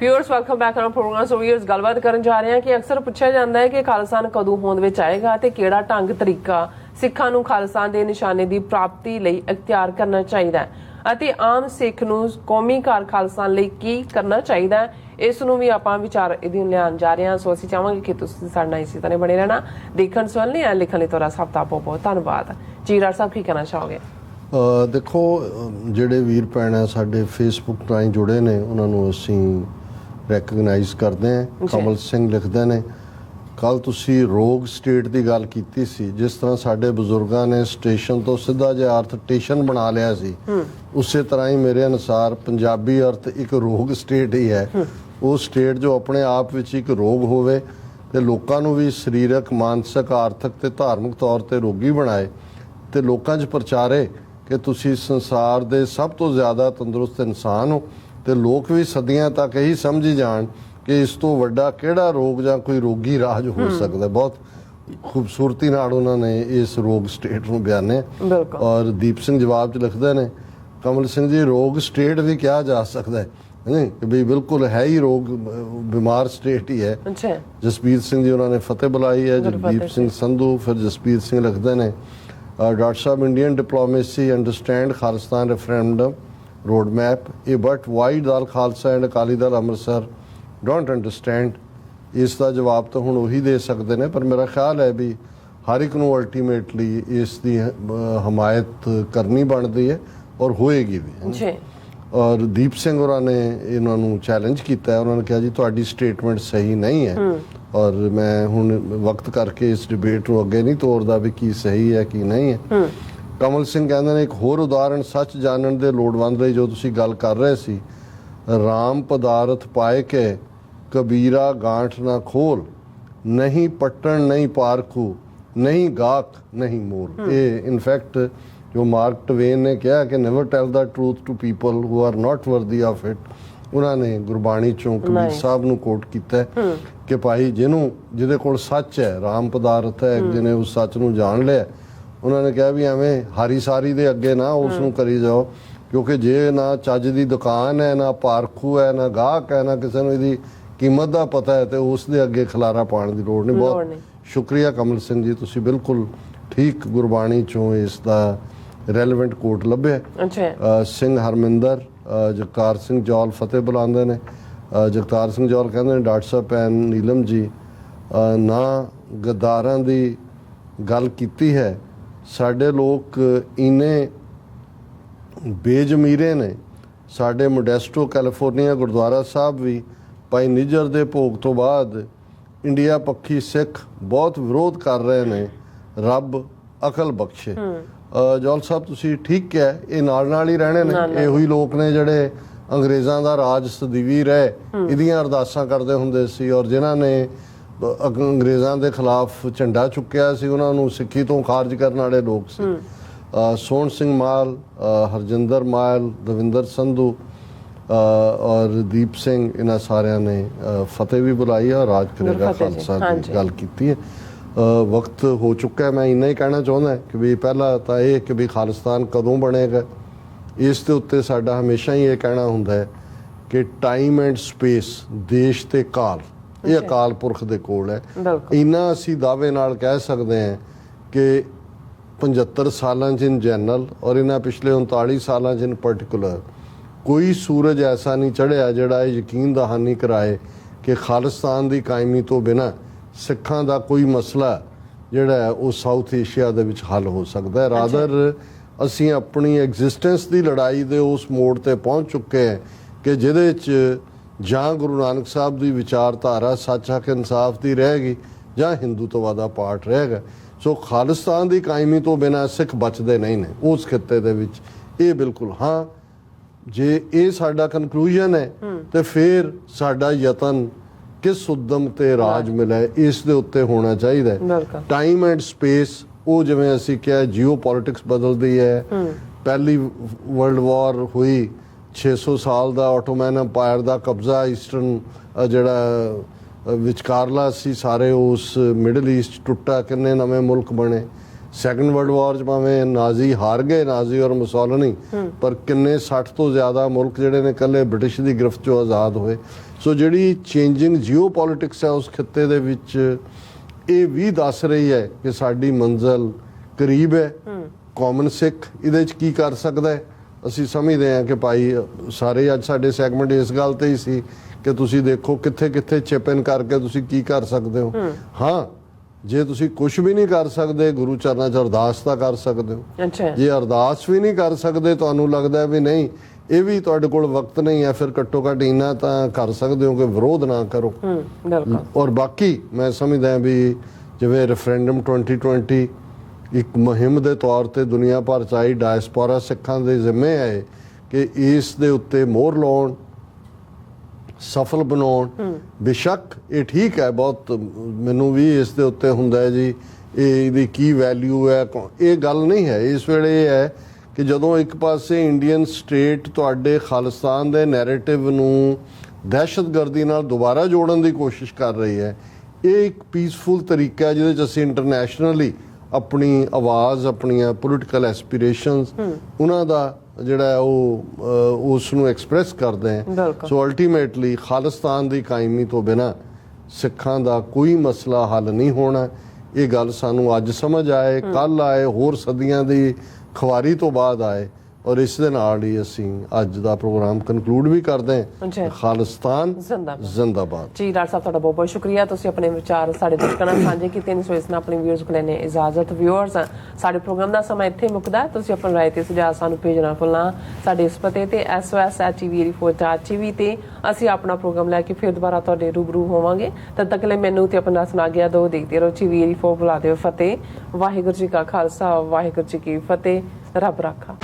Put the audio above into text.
Viewers welcome back on program. So viewers गलबात करन जा रहे हैं कि अक्सर पूछा जाता है कि खालिस्तान कदों होंद विच आएगा ते किहड़ा ढंग तरीका सिखां नूं खालिस्तान दे निशाने दी प्राप्ति लई इख्तियार करना चाहिदा है ਅਤੇ आम सिख नूं कौमी घर खालिस्तान लई की करना चाहिदा है। इस नूं भी आपां विचार इहदे लिआउण जा रहे हैं। सो ਅਸੀਂ ਚਾਹਾਂਗੇ कि तुसीं ਸਾਡੇ ਨਾਲ इसी तरह बने रहना। देखण सुनने या लिखण ਲਈ ਤੁਹਾਡਾ ਸਭ ਦਾ ਬਹੁਤ ਬਹੁਤ ਧੰਨਵਾਦ। ਜੀ ਰਾਜ ਸਾਹਿਬ ਕੀ ਕਹਿਣਾ ਚਾਹੋਗੇ? ਦੇਖੋ ਜਿਹੜੇ ਵੀਰ ਭੈਣ ਸਾਡੇ ਫੇਸਬੁੱਕ ਰਾਹੀਂ ਜੁੜੇ ਨੇ ਉਹਨਾਂ ਨੂੰ ਅਸੀਂ ਰੈਕਗਨਾਈਜ਼ ਕਰਦੇ ਹਾਂ। ਕਮਲ ਸਿੰਘ ਲਿਖਦੇ ਨੇ ਕੱਲ ਤੁਸੀਂ ਰੋਗ ਸਟੇਟ ਦੀ ਗੱਲ ਕੀਤੀ ਸੀ, ਜਿਸ ਤਰ੍ਹਾਂ ਸਾਡੇ ਬਜ਼ੁਰਗਾਂ ਨੇ ਸਟੇਸ਼ਨ ਤੋਂ ਸਿੱਧਾ ਜਿਹਾ ਅਰਥ ਸਟੇਸ਼ਨ ਬਣਾ ਲਿਆ ਸੀ, ਉਸੇ ਤਰ੍ਹਾਂ ਹੀ ਮੇਰੇ ਅਨੁਸਾਰ ਪੰਜਾਬੀ ਅਰਥ ਇੱਕ ਰੋਗ ਸਟੇਟ ਹੀ ਹੈ। ਉਹ ਸਟੇਟ ਜੋ ਆਪਣੇ ਆਪ ਵਿੱਚ ਇੱਕ ਰੋਗ ਹੋਵੇ ਤੇ ਲੋਕਾਂ ਨੂੰ ਵੀ ਸਰੀਰਕ, ਮਾਨਸਿਕ, ਆਰਥਿਕ ਤੇ ਧਾਰਮਿਕ ਤੌਰ ਤੇ ਰੋਗੀ ਬਣਾਏ ਤੇ ਲੋਕਾਂ 'ਚ ਪ੍ਰਚਾਰੇ ਕਿ ਤੁਸੀਂ ਸੰਸਾਰ ਦੇ ਸਭ ਤੋਂ ਜ਼ਿਆਦਾ ਤੰਦਰੁਸਤ ਇਨਸਾਨ ਹੋ ਤੇ ਲੋਕ ਵੀ ਸਦੀਆਂ ਤੱਕ ਇਹੀ ਸਮਝੀ ਜਾਣ ਕਿ ਇਸ ਤੋਂ ਵੱਡਾ ਕਿਹੜਾ ਰੋਗ ਜਾਂ ਕੋਈ ਰੋਗੀ ਰਾਜ ਹੋ ਸਕਦਾ। ਬਹੁਤ ਖੂਬਸੂਰਤੀ ਨਾਲ ਉਹਨਾਂ ਨੇ ਇਸ ਰੋਗ ਸਟੇਟ ਨੂੰ ਬਿਆਨਿਆ। ਔਰ ਦੀਪ ਸਿੰਘ ਜਵਾਬ 'ਚ ਲਿਖਦੇ ਨੇ ਕਮਲ ਸਿੰਘ ਜੀ ਰੋਗ ਸਟੇਟ ਵੀ ਕਿਹਾ ਜਾ ਸਕਦਾ ਹੈ ਕਿ ਵੀ ਬਿਲਕੁਲ ਹੈ ਹੀ ਰੋਗ, ਬਿਮਾਰ ਸਟੇਟ ਹੀ ਹੈ। ਜਸਬੀਰ ਸਿੰਘ ਜੀ ਉਹਨਾਂ ਨੇ ਫਤਿਹ ਬੁਲਾਈ ਹੈ, ਜਗਦੀਪ ਸਿੰਘ ਸੰਧੂ, ਫਿਰ ਜਸਬੀਰ ਸਿੰਘ ਲਿਖਦੇ ਨੇ doctor Sahib Indian diplomacy understand Khalistan referendum road map, but why Dal Khalsa and Akali Dal Amritsar don't understand? ਇਸ ਦਾ ਜਵਾਬ ਤਾਂ ਹੁਣ ਉਹੀ ਦੇ ਸਕਦੇ ਨੇ, ਪਰ ਮੇਰਾ ਖਿਆਲ ਹੈ ਵੀ ਹਰ ਇੱਕ ਨੂੰ ਅਲਟੀਮੇਟਲੀ ਇਸ ਦੀ ਹਮਾਇਤ ਕਰਨੀ ਬਣਦੀ ਹੈ ਔਰ ਹੋਏਗੀ ਵੀ। ਔਰ ਦੀਪ ਸਿੰਘ ਹੋਰਾਂ ਨੇ ਇਹਨਾਂ ਨੂੰ ਚੈਲੰਜ ਕੀਤਾ ਹੈ। ਉਹਨਾਂ ਨੇ ਕਿਹਾ ਜੀ ਤੁਹਾਡੀ ਸਟੇਟਮੈਂਟ ਸਹੀ ਨਹੀਂ ਹੈ ਔਰ ਮੈਂ ਹੁਣ ਵਕਤ ਕਰਕੇ ਇਸ ਡਿਬੇਟ ਨੂੰ ਅੱਗੇ ਨਹੀਂ ਤੋਰਦਾ ਵੀ ਕੀ ਸਹੀ ਹੈ ਕੀ ਨਹੀਂ ਹੈ। ਕਮਲ ਸਿੰਘ ਕਹਿੰਦੇ ਨੇ ਇੱਕ ਹੋਰ ਉਦਾਹਰਣ ਸੱਚ ਜਾਣਨ ਦੇ ਲੋੜਵੰਦ ਲਈ ਜੋ ਤੁਸੀਂ ਗੱਲ ਕਰ ਰਹੇ ਸੀ, ਰਾਮ ਪਦਾਰਥ ਪਾਏ ਕੇ ਕਬੀਰਾ ਗਾਂਠ ਨਾ ਖੋਲ, ਨਹੀਂ ਪੱਟਣ ਨਹੀਂ ਪਾਰਖੂ, ਨਹੀਂ ਗਾਕ ਨਹੀਂ ਮੋਲ। ਇਹ ਇਨਫੈਕਟ ਜੋ ਮਾਰਕ ਟਵੇਨ ਨੇ ਕਿਹਾ ਕਿ never tell the truth to people who are not worthy of it, ਉਹਨਾਂ ਨੇ ਗੁਰਬਾਣੀ ਚੋਂ ਕਬੀਰ ਸਾਹਿਬ ਨੂੰ ਕੋਟ ਕੀਤਾ ਕਿ ਭਾਈ ਜਿਹਦੇ ਕੋਲ ਸੱਚ ਹੈ, ਰਾਮ ਪਦਾਰਥ ਹੈ, ਜਿਹਨੇ ਉਸ ਸੱਚ ਨੂੰ ਜਾਣ ਲਿਆ, ਉਹਨਾਂ ਨੇ ਕਿਹਾ ਵੀ ਐਵੇਂ ਹਾਰੀ ਸਾਰੀ ਦੇ ਅੱਗੇ ਨਾ ਉਸ ਨੂੰ ਕਰੀ ਜਾਓ, ਕਿਉਂਕਿ ਜੇ ਨਾ ਚੱਜ ਦੀ ਦੁਕਾਨ ਹੈ, ਨਾ ਪਾਰਖੂ ਹੈ, ਨਾ ਗਾਹਕ ਹੈ, ਨਾ ਕਿਸੇ ਨੂੰ ਇਹਦੀ ਕੀਮਤ ਦਾ ਪਤਾ ਹੈ, ਤੇ ਉਸ ਦੇ ਅੱਗੇ ਖਲਾਰਾ ਪਾਉਣ ਦੀ ਲੋੜ ਨਹੀਂ। ਬਹੁਤ ਸ਼ੁਕਰੀਆ ਕਮਲ ਸਿੰਘ ਜੀ, ਤੁਸੀਂ ਬਿਲਕੁਲ ਠੀਕ ਗੁਰਬਾਣੀ ਚੋਂ ਇਸ ਦਾ ਰੈਲੇਵੈਂਟ ਕੋਟ ਲੱਭਿਆ। ਸਿੰਘ ਹਰਮਿੰਦਰ, ਜਗਤਾਰ ਸਿੰਘ ਜੌਲ ਫਤਿਹ ਬੁਲਾਉਂਦੇ ਨੇ। ਜਗਤਾਰ ਸਿੰਘ ਜੌਲ ਕਹਿੰਦੇ ਨੇ ਡਾਕਟਰ ਸਾਹਿਬ ਭੈਣ ਨੀਲਮ ਜੀ ਨਾ ਗੱਦਾਰਾਂ ਦੀ ਗੱਲ ਕੀਤੀ ਹੈ, ਸਾਡੇ ਲੋਕ ਇੰਨੇ ਬੇਜ਼ਮੀਰੇ ਨੇ। ਸਾਡੇ ਮੋਡੈਸਟੋ ਕੈਲੀਫੋਰਨੀਆ ਗੁਰਦੁਆਰਾ ਸਾਹਿਬ ਵੀ ਭਾਈ ਨਿੱਜਰ ਦੇ ਭੋਗ ਤੋਂ ਬਾਅਦ ਇੰਡੀਆ ਪੱਖੀ ਸਿੱਖ ਬਹੁਤ ਵਿਰੋਧ ਕਰ ਰਹੇ ਨੇ, ਰੱਬ ਅਕਲ ਬਖਸ਼ੇ। ਜੌਲ ਸਾਹਿਬ ਤੁਸੀਂ ਠੀਕ ਕਿਹਾ, ਇਹ ਨਾਲ ਹੀ ਰਹਿਣੇ ਨੇ। ਇਹੋ ਹੀ ਲੋਕ ਨੇ ਜਿਹੜੇ ਅੰਗਰੇਜ਼ਾਂ ਦਾ ਰਾਜ ਸਦੀਵੀ ਰਹੇ, ਇਹਦੀਆਂ ਅਰਦਾਸਾਂ ਕਰਦੇ ਹੁੰਦੇ ਸੀ, ਔਰ ਜਿਨ੍ਹਾਂ ਨੇ ਅੰਗਰੇਜ਼ਾਂ ਦੇ ਖਿਲਾਫ ਝੰਡਾ ਚੁੱਕਿਆ ਸੀ ਉਹਨਾਂ ਨੂੰ ਸਿੱਖੀ ਤੋਂ ਖਾਰਜ ਕਰਨ ਵਾਲੇ ਲੋਕ ਸੀ। ਸੋਹਣ ਸਿੰਘ ਮਾਲ, ਹਰਜਿੰਦਰ ਮਾਲ, ਦਵਿੰਦਰ ਸੰਧੂ ਔਰ ਦੀਪ ਸਿੰਘ, ਇਹਨਾਂ ਸਾਰਿਆਂ ਨੇ ਫਤਿਹ ਵੀ ਬੁਲਾਈ ਹੈ, ਰਾਜ ਕਰੇਗਾ ਖਾਲਸਾ ਦੀ ਗੱਲ ਕੀਤੀ ਹੈ। ਵਕਤ ਹੋ ਚੁੱਕਾ। ਮੈਂ ਇੰਨਾ ਹੀ ਕਹਿਣਾ ਚਾਹੁੰਦਾ ਕਿ ਵੀ ਪਹਿਲਾਂ ਤਾਂ ਇਹ ਕਿ ਵੀ ਖਾਲਿਸਤਾਨ ਕਦੋਂ ਬਣੇਗਾ, ਇਸ ਦੇ ਉੱਤੇ ਸਾਡਾ ਹਮੇਸ਼ਾ ਹੀ ਇਹ ਕਹਿਣਾ ਹੁੰਦਾ ਹੈ ਕਿ ਟਾਈਮ ਐਂਡ ਸਪੇਸ, ਦੇਸ਼ ਤੇ ਕਾਲ, ਇਹ ਅਕਾਲ ਪੁਰਖ ਦੇ ਕੋਲ ਹੈ। ਇੰਨਾ ਅਸੀਂ ਦਾਅਵੇ ਨਾਲ ਕਹਿ ਸਕਦੇ ਹਾਂ ਕਿ 75 ਸਾਲਾਂ 'ਚ ਇਨ ਜਨਰਲ ਔਰ ਇਹਨਾਂ ਪਿਛਲੇ 39 ਸਾਲਾਂ 'ਚ ਇਨ ਪਰਟੀਕੂਲਰ ਕੋਈ ਸੂਰਜ ਐਸਾ ਨਹੀਂ ਚੜ੍ਹਿਆ ਜਿਹੜਾ ਇਹ ਯਕੀਨ ਦਹਾਨੀ ਕਰਾਏ ਕਿ ਖਾਲਿਸਤਾਨ ਦੀ ਕਾਇਮੀ ਤੋਂ ਬਿਨਾਂ ਸਿੱਖਾਂ ਦਾ ਕੋਈ ਮਸਲਾ ਜਿਹੜਾ ਹੈ ਉਹ ਸਾਊਥ ਏਸ਼ੀਆ ਦੇ ਵਿੱਚ ਹੱਲ ਹੋ ਸਕਦਾ ਹੈ। ਰਾਦਰ ਅਸੀਂ ਆਪਣੀ ਐਗਜ਼ਿਸਟੈਂਸ ਦੀ ਲੜਾਈ ਦੇ ਉਸ ਮੋੜ ਤੇ ਪਹੁੰਚ ਚੁੱਕੇ ਹਾਂ ਕਿ ਜਿਹਦੇ 'ਚ ਜਾਂ ਗੁਰੂ ਨਾਨਕ ਸਾਹਿਬ ਦੀ ਵਿਚਾਰਧਾਰਾ ਸੱਚ ਹੱਕ ਇਨਸਾਫ ਦੀ ਰਹੇਗੀ ਜਾਂ ਹਿੰਦੂਤਵਾ ਦਾ ਪਾਰਟ ਰਹੇਗਾ। ਸੋ ਖਾਲਿਸਤਾਨ ਦੀ ਕਾਇਮੀ ਤੋਂ ਬਿਨਾਂ ਸਿੱਖ ਬਚਦੇ ਨਹੀਂ ਨੇ ਉਸ ਖਿੱਤੇ ਦੇ ਵਿੱਚ, ਇਹ ਬਿਲਕੁਲ। ਹਾਂ, ਜੇ ਇਹ ਸਾਡਾ ਕਨਕਲੂਜਨ ਹੈ ਤੇ ਫਿਰ ਸਾਡਾ ਯਤਨ ਕਿਸ ਉਦਮ ਤੇ ਰਾਜ ਮਿਲੇ ਇਸ ਦੇ ਉੱਤੇ ਹੋਣਾ ਚਾਹੀਦਾ ਹੈ। ਟਾਈਮ ਐਂਡ ਸਪੇਸ, ਉਹ ਜਿਵੇਂ ਅਸੀਂ ਕਿਹਾ ਜੀਓ ਪੋਲਿਟਿਕਸ ਬਦਲਦੀ ਹੈ। ਪਹਿਲੀ ਵਰਲਡ ਵਾਰ ਹੋਈ, 600 ਸਾਲ ਦਾ ਆਟੋਮੈਨ ਅੰਪਾਇਰ ਦਾ ਕਬਜ਼ਾ ਈਸਟਰਨ ਜਿਹੜਾ ਵਿਚਕਾਰਲਾ ਸੀ ਸਾਰੇ ਉਸ ਮਿਡਲ ਈਸਟ ਟੁੱਟਾ, ਕਿੰਨੇ ਨਵੇਂ ਮੁਲਕ ਬਣੇ। ਸੈਕੰਡ ਵਰਲਡ ਵਾਰ 'ਚ ਭਾਵੇਂ ਨਾਜ਼ੀ ਹਾਰ ਗਏ, ਨਾਜ਼ੀ ਔਰ ਮੁਸੋਲਿਨੀ, ਪਰ ਕਿੰਨੇ 60 ਤੋਂ ਜ਼ਿਆਦਾ ਮੁਲਕ ਜਿਹੜੇ ਨੇ ਇਕੱਲੇ ਬ੍ਰਿਟਿਸ਼ ਦੀ ਗ੍ਰਿਫਤ 'ਚੋਂ ਆਜ਼ਾਦ ਹੋਏ। ਸੋ ਜਿਹੜੀ ਚੇਂਜਿੰਗ ਜੀਓ ਪੋਲਿਟਿਕਸ ਹੈ ਉਸ ਖਿੱਤੇ ਦੇ ਵਿੱਚ ਇਹ ਵੀ ਦੱਸ ਰਹੀ ਹੈ ਕਿ ਸਾਡੀ ਮੰਜ਼ਿਲ ਕਰੀਬ ਹੈ। ਕਾਮਨ ਸਿੱਖ ਇਹਦੇ 'ਚ ਕੀ ਕਰ ਸਕਦਾ ਹੈ? ਅਸੀਂ ਸਮਝਦੇ ਹਾਂ ਕਿ ਭਾਈ ਸਾਰੇ ਅੱਜ ਸਾਡੇ ਸੈਗਮੈਂਟ ਇਸ ਗੱਲ ਤੇ ਹੀ ਸੀ ਕਿ ਤੁਸੀਂ ਦੇਖੋ ਕਿੱਥੇ ਕਿੱਥੇ ਚਿਪ ਇਨ ਕਰਕੇ ਤੁਸੀਂ ਕੀ ਕਰ ਸਕਦੇ ਹੋ। ਹਾਂ, ਜੇ ਤੁਸੀਂ ਕੁਝ ਵੀ ਨਹੀਂ ਕਰ ਸਕਦੇ, ਗੁਰੂ ਚਰਨਾਂ 'ਚ ਅਰਦਾਸ ਤਾਂ ਕਰ ਸਕਦੇ ਹੋ। ਅੱਛਾ, ਜੇ ਅਰਦਾਸ ਵੀ ਨਹੀਂ ਕਰ ਸਕਦੇ, ਤੁਹਾਨੂੰ ਲੱਗਦਾ ਵੀ ਨਹੀਂ ਇਹ ਵੀ ਤੁਹਾਡੇ ਕੋਲ ਵਕਤ ਨਹੀਂ ਹੈ, ਫਿਰ ਘੱਟੋ ਘੱਟ ਇੰਨਾ ਤਾਂ ਕਰ ਸਕਦੇ ਹੋ ਕਿ ਵਿਰੋਧ ਨਾ ਕਰੋ। ਬਿਲਕੁਲ। ਔਰ ਬਾਕੀ ਮੈਂ ਸਮਝਦਾ ਵੀ ਜਿਵੇਂ ਰੈਫਰੈਂਡਮ 2020 ਇੱਕ ਮੁਹਿੰਮ ਦੇ ਤੌਰ ਤੇ ਦੁਨੀਆ ਭਰ 'ਚ ਆਈ, ਡਾਇਸਪੋਰਾ ਸਿੱਖਾਂ ਦੇ ਜ਼ਿੰਮੇ ਹੈ ਕਿ ਇਸ ਦੇ ਉੱਤੇ ਮੋਹਰ ਲਾਉਣ, ਸਫਲ ਬਣਾਉਣ। ਬੇਸ਼ੱਕ ਇਹ ਠੀਕ ਹੈ, ਬਹੁਤ ਮੈਨੂੰ ਵੀ ਇਸ ਦੇ ਉੱਤੇ ਹੁੰਦਾ ਹੈ ਜੀ ਇਹਦੀ ਕੀ ਵੈਲਿਊ ਹੈ, ਇਹ ਗੱਲ ਨਹੀਂ ਹੈ। ਇਸ ਵੇਲੇ ਇਹ ਹੈ ਕਿ ਜਦੋਂ ਇੱਕ ਪਾਸੇ ਇੰਡੀਅਨ ਸਟੇਟ ਤੁਹਾਡੇ ਖਾਲਿਸਤਾਨ ਦੇ ਨੈਰੇਟਿਵ ਨੂੰ ਦਹਿਸ਼ਤਗਰਦੀ ਨਾਲ ਦੁਬਾਰਾ ਜੋੜਨ ਦੀ ਕੋਸ਼ਿਸ਼ ਕਰ ਰਹੀ ਹੈ, ਇਹ ਇੱਕ ਪੀਸਫੁਲ ਤਰੀਕਾ ਹੈ ਜਿਹਦੇ 'ਚ ਅਸੀਂ ਇੰਟਰਨੈਸ਼ਨਲੀ ਆਪਣੀ ਆਵਾਜ਼, ਆਪਣੀਆਂ ਪੋਲੀਟੀਕਲ ਐਸਪੀਰੇਸ਼ਨਸ, ਉਹਨਾਂ ਦਾ ਜਿਹੜਾ ਉਹ ਉਸ ਨੂੰ ਐਕਸਪ੍ਰੈਸ ਕਰਦੇ ਹੈ। ਸੋ ਅਲਟੀਮੇਟਲੀ ਖਾਲਿਸਤਾਨ ਦੀ ਕਾਇਮੀ ਤੋਂ ਬਿਨਾਂ ਸਿੱਖਾਂ ਦਾ ਕੋਈ ਮਸਲਾ ਹੱਲ ਨਹੀਂ ਹੋਣਾ। ਇਹ ਗੱਲ ਸਾਨੂੰ ਅੱਜ ਸਮਝ ਆਏ, ਕੱਲ ਆਏ, ਹੋਰ ਸਦੀਆਂ ਦੀ ਖੁਆਰੀ ਤੋਂ ਬਾਅਦ ਆਏ। ਔਰ ਇਸ ਦੇ ਨਾਲ ਹੀ ਅਸੀਂ ਅੱਜ ਦਾ ਪ੍ਰੋਗਰਾਮ ਕਨਕਲੂਡ ਵੀ ਕਰਦੇ ਹਾਂ। ਖਾਲਿਸਤਾਨ ਜ਼ਿੰਦਾਬਾਦ। ਜੀ ਡਾਕਟਰ ਸਾਹਿਬ, ਤੁਹਾਡਾ ਬਹੁਤ ਬਹੁਤ ਸ਼ੁਕਰੀਆ। ਤੁਸੀਂ ਆਪਣੇ ਵਿਚਾਰ ਸਾਡੇ ਦਰਸ਼ਕਾਂ ਨਾਲ ਸਾਂਝੇ ਕੀਤੇ ਨੇ। ਸੋ ਇਸ ਨਾਲ ਆਪਣੇ ਵਿਊਅਰਸ ਕੋਲ ਲੈਣੇ ਇਜਾਜ਼ਤ। ਵਿਊਅਰਸ, ਸਾਡੇ ਪ੍ਰੋਗਰਾਮ ਦਾ ਸਮਾਂ ਇੱਥੇ ਮੁੱਕਦਾ। ਤੁਸੀਂ ਆਪਣੀ ਰਾਏ ਤੇ ਸੁਝਾਅ ਸਾਨੂੰ ਭੇਜਣਾ ਭੁੱਲਣਾ। ਸਾਡੇ ਇਸ ਪਤੇ ਤੇ SOS@TV84.TV ਤੇ ਅਸੀਂ ਆਪਣਾ ਪ੍ਰੋਗਰਾਮ ਲੈ ਕੇ ਫਿਰ ਦੁਬਾਰਾ ਤੁਹਾਡੇ ਰੂਬਰੂ ਹੋਵਾਂਗੇ। ਤਦ ਤੱਕ ਲਈ ਮੈਨੂੰ ਤੇ ਆਪਣਾ ਸੁਣਾ ਗਿਆ ਦੋ ਦੇਖਦੇ ਰਹੋ। TV84 ਬੁਲਾ ਦਿਓ ਫਤਿਹ। ਵਾਹਿਗੁਰੂ ਜੀ ਕਾ ਖਾਲਸਾ, ਵਾਹਿਗੁਰੂ ਜੀ ਕੀ ਫਤਿਹ। ਰੱਬ ਰਾਖਾ।